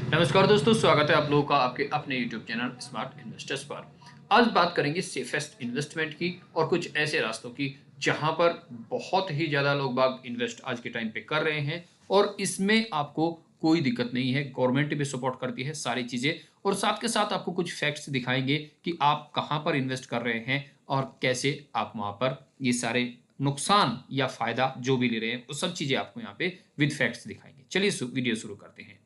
नमस्कार दोस्तों, स्वागत है आप लोगों का आपके अपने YouTube चैनल स्मार्ट इन्वेस्टर्स पर। आज बात करेंगे सेफेस्ट इन्वेस्टमेंट की और कुछ ऐसे रास्तों की जहां पर बहुत ही ज़्यादा लोग बाग इन्वेस्ट आज के टाइम पे कर रहे हैं और इसमें आपको कोई दिक्कत नहीं है। गवर्नमेंट भी सपोर्ट करती है सारी चीज़ें और साथ के साथ आपको कुछ फैक्ट्स दिखाएंगे कि आप कहाँ पर इन्वेस्ट कर रहे हैं और कैसे आप वहाँ पर ये सारे नुकसान या फ़ायदा जो भी ले रहे हैं वो सब चीज़ें आपको यहाँ पे विद फैक्ट्स दिखाएंगे। चलिए वीडियो शुरू करते हैं।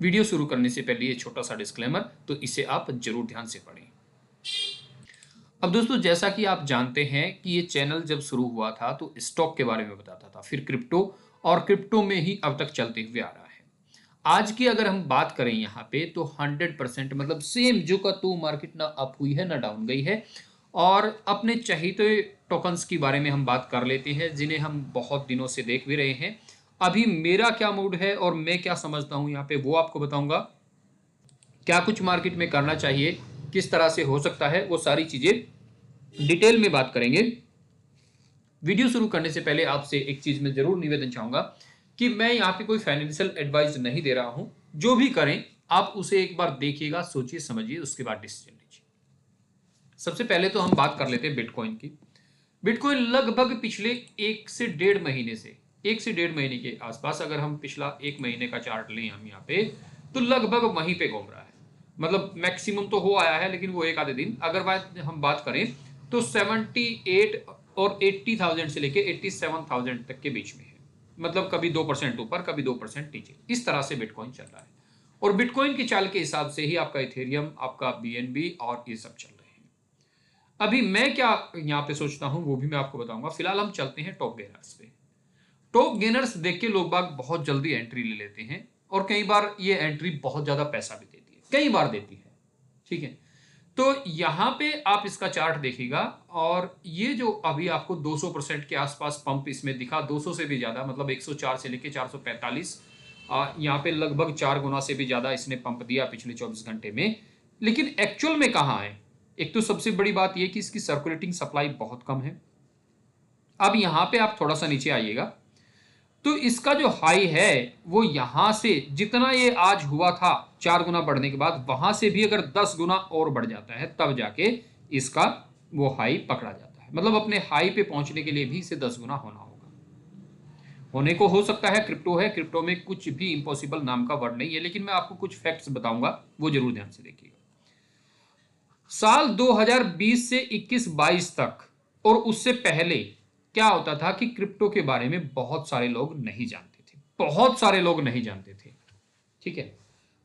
वीडियो शुरू करने से पहले ये छोटा सा डिस्क्लेमर, तो इसे आप जरूर ध्यान से पढ़ें। अब दोस्तों, जैसा कि आप जानते हैं कि ये चैनल जब शुरू हुआ था तो स्टॉक के बारे में बताता था, फिर क्रिप्टो, और क्रिप्टो में ही अब तक चलते हुए आ रहा है। आज की अगर हम बात करें यहाँ पे तो 100% मतलब सेम जो का तो मार्केट ना अप हुई है ना डाउन गई है। और अपने चहेते टोकन्स के बारे में हम बात कर लेते हैं जिन्हें हम बहुत दिनों से देख भी रहे हैं। अभी मेरा क्या मूड है और मैं क्या समझता हूं यहाँ पे वो आपको बताऊंगा। क्या कुछ मार्केट में करना चाहिए, किस तरह से हो सकता है, वो सारी चीजें डिटेल में बात करेंगे। वीडियो शुरू करने से पहले आपसे एक चीज में जरूर निवेदन चाहूंगा कि मैं यहाँ पे कोई फाइनेंशियल एडवाइस नहीं दे रहा हूं। जो भी करें आप उसे एक बार देखिएगा, सोचिए समझिए, उसके बाद डिसीजन लीजिए। सबसे पहले तो हम बात कर लेते हैं बिटकॉइन की। बिटकॉइन लगभग पिछले 1 से 1.5 महीने के आसपास, अगर हम पिछला 1 महीने का चार्ट लें हम यहाँ पे, तो लगभग वहीं पे घूम रहा है। मतलब मैक्सिमम तो हो आया है लेकिन वो एक आधे दिन, अगर हम बात करें तो 78 और 80,000 से लेके 87,000 तक के बीच में है। मतलब कभी 2% ऊपर, कभी 2% नीचे, इस तरह से बिटकॉइन चल रहा है। और बिटकॉइन की चाल के हिसाब से ही आपका इथेरियम, आपका बीएनबी और ये सब चल रहे हैं। अभी मैं क्या यहाँ पे सोचता हूँ वो भी मैं आपको बताऊंगा। फिलहाल हम चलते हैं टॉप गेनर्स पे। टॉप गेनर्स देख के लोग बाग बहुत जल्दी एंट्री ले लेते हैं और कई बार ये एंट्री बहुत ज्यादा पैसा भी देती है, कई बार देती है। ठीक है, तो यहां पे आप इसका चार्ट देखिएगा और ये जो अभी आपको 200% के आसपास पंप इसमें दिखा, 200 से भी ज्यादा, मतलब 104 से लेके 445, यहाँ पे लगभग 4 गुना से भी ज्यादा इसने पंप दिया पिछले 24 घंटे में। लेकिन एक्चुअल में कहां है? एक तो सबसे बड़ी बात यह कि इसकी सर्कुलेटिंग सप्लाई बहुत कम है। अब यहां पे आप थोड़ा सा नीचे आइएगा तो इसका जो हाई है वो यहां से जितना ये आज हुआ था 4 गुना बढ़ने के बाद, वहां से भी अगर 10 गुना और बढ़ जाता है तब जाके इसका वो हाई पकड़ा जाता है। मतलब अपने हाई पे पहुंचने के लिए भी इसे 10 गुना होना होगा। होने को हो सकता है, क्रिप्टो है, क्रिप्टो में कुछ भी इंपॉसिबल नाम का वर्ड नहीं है। लेकिन मैं आपको कुछ फैक्ट्स बताऊंगा, वो जरूर ध्यान से देखिएगा। साल 2020 से 21-22 तक और उससे पहले क्या होता था कि क्रिप्टो के बारे में बहुत सारे लोग नहीं जानते थे, बहुत सारे लोग नहीं जानते थे। ठीक है,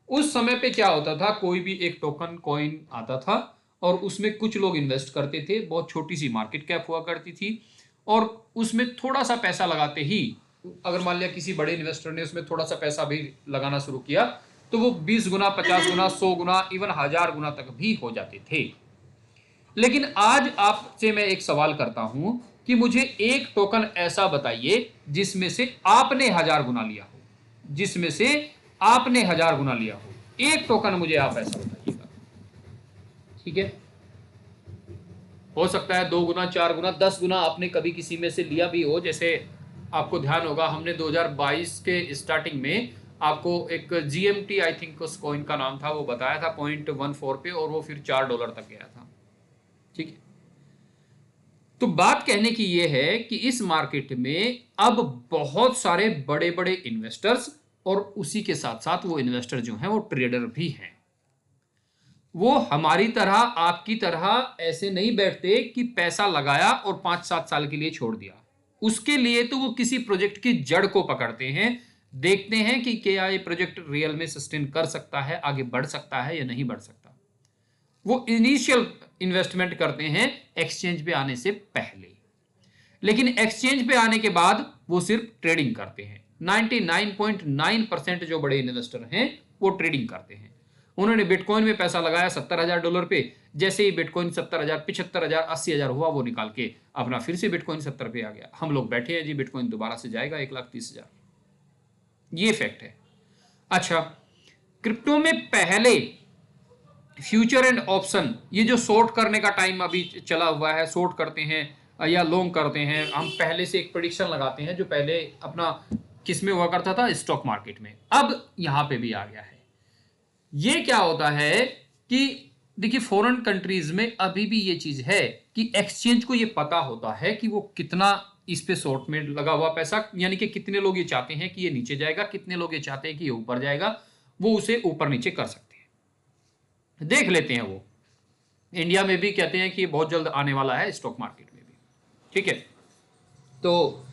उस समय पे क्या होता था, कोई भी एक टोकन कॉइन आता था और उसमें कुछ लोग इन्वेस्ट करते थे। बहुत छोटी सी मार्केट कैप हुआ करती थी और उसमें थोड़ा सा पैसा लगाते ही, अगर मान लिया किसी बड़े इन्वेस्टर ने उसमें थोड़ा सा पैसा भी लगाना शुरू किया तो वो 20 गुना, 50 गुना, 100 गुना, इवन 1000 गुना तक भी हो जाते थे। लेकिन आज आपसे मैं एक सवाल करता हूं कि मुझे एक टोकन ऐसा बताइए जिसमें से आपने 1000 गुना लिया हो, जिसमें से आपने 1000 गुना लिया हो। एक टोकन मुझे आप ऐसा बताइएगा। ठीक है, हो सकता है 2 गुना, 4 गुना, 10 गुना आपने कभी किसी में से लिया भी हो। जैसे आपको ध्यान होगा हमने 2022 के स्टार्टिंग में आपको एक जीएमटी, आई थिंक उस कॉइन का नाम था, वो बताया था 0.14 पे, और वो फिर $4 तक गया था। ठीक है, तो बात कहने की यह है कि इस मार्केट में अब बहुत सारे बड़े बड़े इन्वेस्टर्स और उसी के साथ साथ वो इन्वेस्टर जो हैं वो ट्रेडर भी हैं। वो हमारी तरह, आपकी तरह ऐसे नहीं बैठते कि पैसा लगाया और 5-7 साल के लिए छोड़ दिया। उसके लिए तो वो किसी प्रोजेक्ट की जड़ को पकड़ते हैं, देखते हैं कि क्या ये प्रोजेक्ट रियल में सस्टेन कर सकता है, आगे बढ़ सकता है या नहीं बढ़ सकता। वो इनिशियल इन्वेस्टमेंट करते हैं एक्सचेंज पे आने से पहले। लेकिन एक्सचेंज पे आने के बाद वो सिर्फ ट्रेडिंग करते हैं। 99.9% जो बड़े इन्वेस्टर हैं वो ट्रेडिंग करते हैं। उन्होंने बिटकॉइन में पैसा लगाया $70,000 पे, जैसे ही बिटकॉइन 70,000, 75,000, 80,000 हुआ, वो निकाल के अपना फिर से बिटकॉइन 70 पे आ गया। हम लोग बैठे हैं जी, बिटकॉइन दोबारा से जाएगा 1,30,000। ये फैक्ट है। अच्छा, क्रिप्टो में पहले फ्यूचर एंड ऑप्शन, ये जो शॉर्ट करने का टाइम अभी चला हुआ है, शॉर्ट करते हैं या लॉन्ग करते हैं, हम पहले से एक प्रेडिक्शन लगाते हैं जो पहले अपना किस में हुआ करता था, स्टॉक मार्केट में, अब यहां पे भी आ गया है। ये क्या होता है कि देखिए फॉरेन कंट्रीज में अभी भी ये चीज है कि एक्सचेंज को ये पता होता है कि वो कितना इस पे शॉर्ट में लगा हुआ पैसा, यानी कि कितने लोग ये चाहते हैं कि ये नीचे जाएगा, कितने लोग ये चाहते हैं कि ये ऊपर जाएगा, वो उसे ऊपर नीचे कर सकते हैं, देख लेते हैं वो। इंडिया में भी कहते हैं कि ये बहुत जल्द आने वाला है स्टॉक मार्केट में भी, ठीक है। तो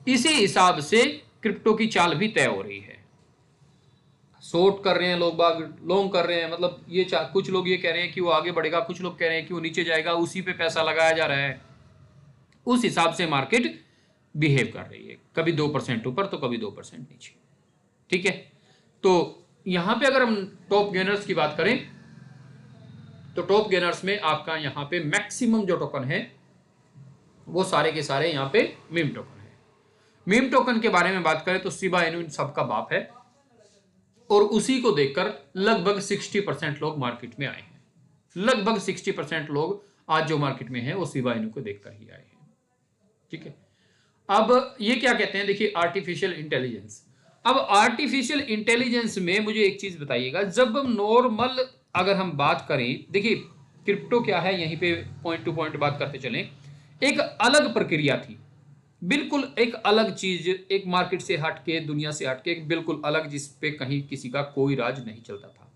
इसी हिसाब से क्रिप्टो की चाल भी तय हो रही है। शॉर्ट कर रहे हैं लोग बाग, लॉन्ग कर रहे हैं, मतलब ये कुछ लोग ये कह रहे हैं कि वो आगे बढ़ेगा, कुछ लोग कह रहे हैं कि वो नीचे जाएगा, उसी पे पैसा लगाया जा रहा है। उस हिसाब से मार्केट बिहेव कर रही है, कभी 2% ऊपर तो कभी 2% नीचे, ठीक है। तो यहां पे अगर हम टॉप गेनर्स की बात करें तो टॉप गेनर्स में आपका यहां पे मैक्सिमम जो टोकन है वो सारे के सारे यहां पे मीम टोकन है। मीम टोकन के बारे में बात करें तो शिबा इनू इन सबका बाप है, और उसी को देखकर लगभग 60% लोग मार्केट में आए हैं। लगभग 60% लोग आज जो मार्केट में हैं वो शिबा इनू को देखकर ही आए हैं, ठीक है। अब ये क्या कहते हैं, देखिए आर्टिफिशियल इंटेलिजेंस। अब आर्टिफिशियल इंटेलिजेंस में मुझे एक चीज बताइएगा, जब नॉर्मल अगर हम बात करें, देखिए क्रिप्टो क्या है, यहीं पे पॉइंट टू पॉइंट बात करते चलें। एक अलग प्रक्रिया थी, बिल्कुल एक अलग चीज, एक मार्केट से हटके, दुनिया से हटके, एक बिल्कुल अलग, जिस पे कहीं किसी का कोई राज नहीं चलता था।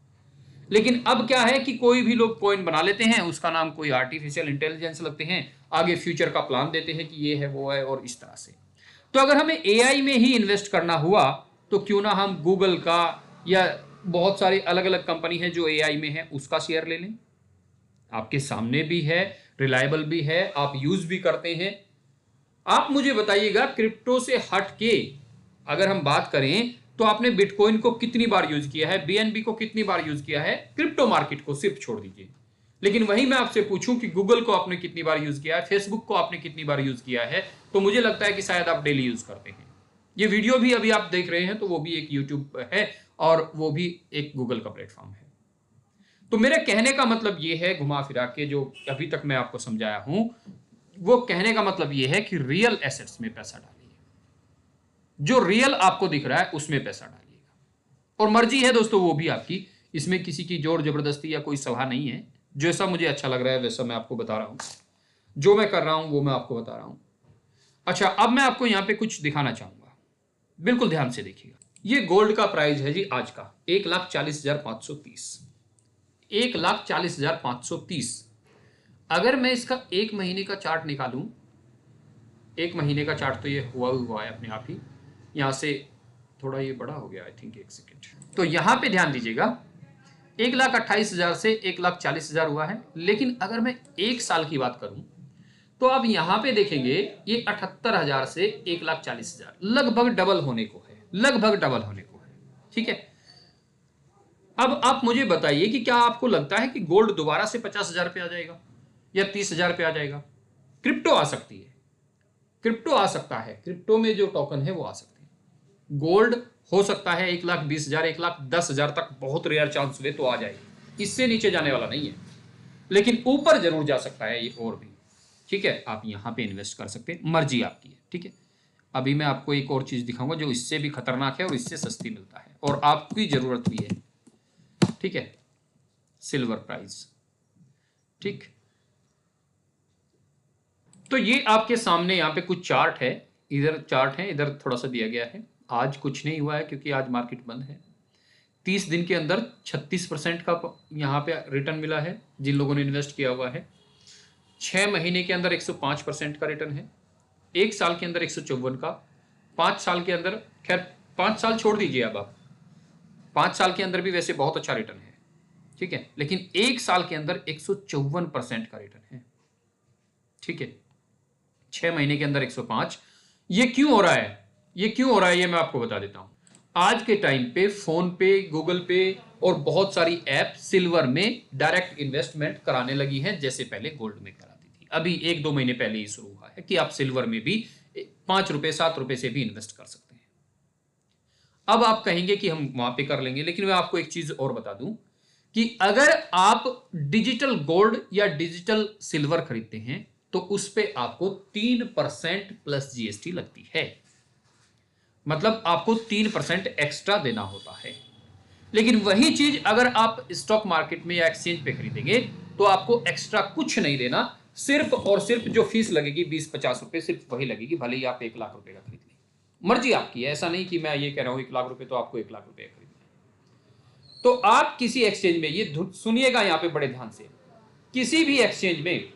लेकिन अब क्या है कि कोई भी लोग कॉइन बना लेते हैं, उसका नाम कोई आर्टिफिशियल इंटेलिजेंस लगते हैं, आगे फ्यूचर का प्लान देते हैं कि ये है वो है, और इस तरह से। तो अगर हमें एआई में ही इन्वेस्ट करना हुआ तो क्यों ना हम गूगल का या बहुत सारी अलग अलग कंपनी है जो एआई में है उसका शेयर ले लें। आपके सामने भी है, रिलायबल भी है, आप यूज भी करते हैं। आप मुझे बताइएगा क्रिप्टो से हट के अगर हम बात करें तो आपने बिटकॉइन को कितनी बार यूज किया है, बीएनबी को कितनी बार यूज किया है, क्रिप्टो मार्केट को सिर्फ छोड़ दीजिए। लेकिन वही मैं आपसे पूछूं कि गूगल को आपने कितनी बार यूज किया है, फेसबुक को आपने कितनी बार यूज किया है, तो मुझे लगता है कि शायद आप डेली यूज करते हैं। ये वीडियो भी अभी आप देख रहे हैं तो वो भी एक यूट्यूब है और वो भी एक गूगल का प्लेटफॉर्म है। तो मेरे कहने का मतलब ये है, घुमा फिरा के जो अभी तक मैं आपको समझाया हूं, वो कहने का मतलब ये है कि रियल एसेट्स में पैसा डालिए, जो रियल आपको दिख रहा है उसमें पैसा डालिएगा। और मर्जी है दोस्तों वो भी आपकी, इसमें किसी की जोर जबरदस्ती या कोई सलाह नहीं है। जैसा मुझे अच्छा लग रहा है वैसा मैं आपको बता रहा हूं, जो मैं कर रहा हूं वो मैं आपको बता रहा हूं। अच्छा, अब मैं आपको यहां पे कुछ दिखाना चाहूंगा, बिल्कुल ध्यान से देखिएगा। ये गोल्ड का प्राइस है जी आज का 1,40,530, 1,40,530। अगर मैं इसका एक महीने का चार्ट निकालूं, एक महीने का चार्ट तो ये हुआ है अपने आप ही, यहां से थोड़ा ये बड़ा हो गया आई थिंक, एक सेकेंड। तो यहां पे ध्यान दीजिएगा, 1,28,000 से 1,40,000 हुआ है। लेकिन अगर मैं एक साल की बात करूं तो अब यहां पे देखेंगे ये 78,000 से 1,40,000, लगभग डबल होने को है, लगभग डबल होने को है, ठीक है। अब आप मुझे बताइए कि क्या आपको लगता है कि गोल्ड दोबारा से 50,000 पे आ जाएगा या 30,000 पे आ जाएगा? क्रिप्टो आ सकती है, क्रिप्टो आ सकता है, क्रिप्टो में जो टोकन है वो आ सकते हैं। गोल्ड हो सकता है 1,20,000, 1,10,000 तक, बहुत रेयर चांस हुए तो आ जाएगी, इससे नीचे जाने वाला नहीं है। लेकिन ऊपर जरूर जा सकता है ये और भी, ठीक है। आप यहां पे इन्वेस्ट कर सकते हैं, मर्जी आपकी है, ठीक है। अभी मैं आपको एक और चीज दिखाऊंगा जो इससे भी खतरनाक है और इससे सस्ती मिलता है और आपकी जरूरत भी है, ठीक है। सिल्वर प्राइस, ठीक। तो ये आपके सामने यहाँ पे कुछ चार्ट है, इधर चार्ट है, इधर थोड़ा सा दिया गया है। आज कुछ नहीं हुआ है क्योंकि आज मार्केट बंद है। 30 दिन के अंदर 36% का यहाँ पे रिटर्न मिला है जिन लोगों ने इन्वेस्ट किया हुआ है। 6 महीने के अंदर 105% का रिटर्न है, एक साल के अंदर 154 का, 5 साल के अंदर, खैर 5 साल छोड़ दीजिए, अब आप 5 साल के अंदर भी वैसे बहुत अच्छा रिटर्न है, ठीक है। लेकिन एक साल के अंदर 154% का रिटर्न है, ठीक है। 6 महीने के अंदर 105। ये क्यों हो रहा है, ये क्यों हो रहा है, ये मैं आपको बता देता हूं। आज के टाइम पे फोन पे, गूगल पे और बहुत सारी ऐप सिल्वर में डायरेक्ट इन्वेस्टमेंट कराने लगी हैं, जैसे पहले गोल्ड में कराती थी। अभी 1-2 महीने पहले ही शुरू हुआ है कि आप सिल्वर में भी 5 रुपए 7 रुपए से भी इन्वेस्ट कर सकते हैं। अब आप कहेंगे कि हम वहां पे कर लेंगे, लेकिन मैं आपको एक चीज और बता दूं कि अगर आप डिजिटल गोल्ड या डिजिटल सिल्वर खरीदते हैं तो उस पे आपको 3% प्लस जीएसटी लगती है, मतलब आपको 3% एक्स्ट्रा देना होता है। लेकिन वही चीज अगर आप स्टॉक मार्केट में या एक्सचेंज पे खरीदेंगे तो आपको एक्स्ट्रा कुछ नहीं देना, सिर्फ और सिर्फ जो फीस लगेगी 20-50 रुपए सिर्फ वही लगेगी, भले ही आप 1 लाख रुपए का खरीद लें। मर्जी आपकी है, ऐसा नहीं कि मैं ये कह रहा हूं 1 लाख रुपए तो आपको 1 लाख रुपए खरीदना है। तो आप किसी एक्सचेंज में, ये सुनिएगा यहां पे बड़े ध्यान से, किसी भी एक्सचेंज में,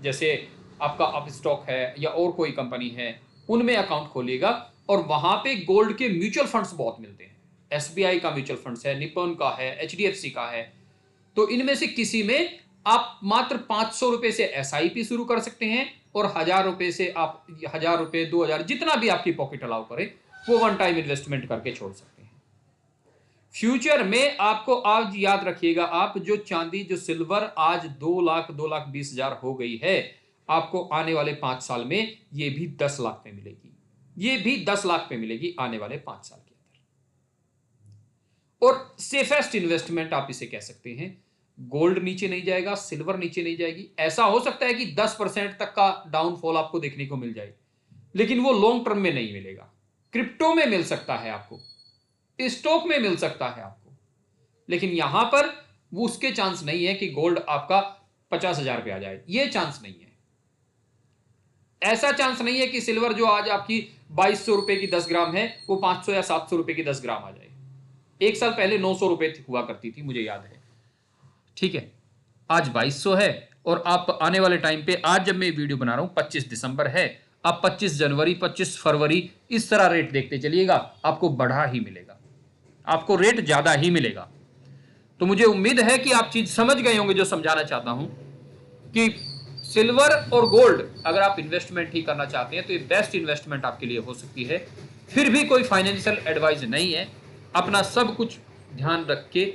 जैसे आपका अप स्टॉक है या और कोई कंपनी है, उनमें अकाउंट खोलिएगा और वहां पे गोल्ड के म्यूचुअल फंड्स बहुत मिलते हैं। एसबीआई का म्यूचुअल फंड्स है, निपॉन का है, एचडीएफसी का है। तो इनमें से किसी में आप मात्र 500 रुपए से एसआईपी शुरू कर सकते हैं और 1000 रुपए से आप 1000 रुपए 2000 जितना भी आपकी पॉकेट अलाउ करे वो वन टाइम इन्वेस्टमेंट करके छोड़ सकते हैं। फ्यूचर में आपको आज याद रखिएगा, आप जो चांदी जो सिल्वर आज 2,20,000 हो गई है, आपको आने वाले 5 साल में ये भी 10 लाख पे मिलेगी, ये भी 10 लाख पे मिलेगी आने वाले 5 साल के अंदर। और सेफेस्ट इन्वेस्टमेंट आप इसे कह सकते हैं। गोल्ड नीचे नहीं जाएगा, सिल्वर नीचे नहीं जाएगी। ऐसा हो सकता है कि 10% तक का डाउनफॉल आपको देखने को मिल जाए, लेकिन वो लॉन्ग टर्म में नहीं मिलेगा। क्रिप्टो में मिल सकता है आपको, स्टॉक में मिल सकता है आपको, लेकिन यहां पर वो उसके चांस नहीं है कि गोल्ड आपका 50,000 पे आ जाए, ये चांस नहीं है। ऐसा चांस नहीं है कि सिल्वर जो आज आपकी 2200 रुपए की 10 ग्राम है वो 500 या 700 रुपए की 10 ग्राम आ जाए। 1 साल पहले 900 रुपए हुआ करती थी, मुझे याद है, ठीक है। आज 2200 है और आप आने वाले टाइम पे, आज जब मैं वीडियो बना रहा हूं 25 दिसंबर है, आप 25 जनवरी 25 फरवरी इस तरह रेट देखते चलिएगा, आपको बढ़ा ही मिलेगा, आपको रेट ज्यादा ही मिलेगा। तो मुझे उम्मीद है कि आप चीज समझ गए होंगे जो समझाना चाहता हूं कि सिल्वर और गोल्ड अगर आप इन्वेस्टमेंट ही करना चाहते हैं तो ये बेस्ट इन्वेस्टमेंट आपके लिए हो सकती है। फिर भी कोई फाइनेंशियल एडवाइस नहीं है, अपना सब कुछ ध्यान रख के,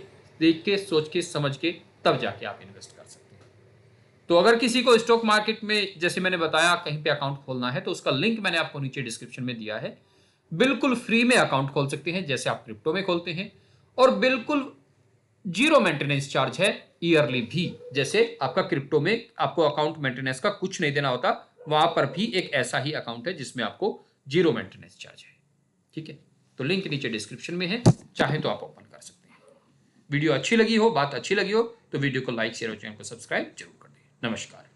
देख के, सोच के, समझ के तब जाके आप इन्वेस्ट कर सकते हैं। तो अगर किसी को स्टॉक मार्केट में, जैसे मैंने बताया, कहीं पे अकाउंट खोलना है तो उसका लिंक मैंने आपको नीचे डिस्क्रिप्शन में दिया है। बिल्कुल फ्री में अकाउंट खोल सकते हैं जैसे आप क्रिप्टो में खोलते हैं, और बिल्कुल जीरो मेंटेनेंस चार्ज है ईयरली भी, जैसे आपका क्रिप्टो में आपको अकाउंट मेंटेनेंस का कुछ नहीं देना होता, वहां पर भी एक ऐसा ही अकाउंट है जिसमें आपको जीरो मेंटेनेंस चार्ज है। ठीक है, तो लिंक नीचे डिस्क्रिप्शन में है, चाहे तो आप ओपन कर सकते हैं। वीडियो अच्छी लगी हो, बात अच्छी लगी हो तो वीडियो को लाइक, शेयर और चैनल को सब्सक्राइब जरूर कर दें। नमस्कार।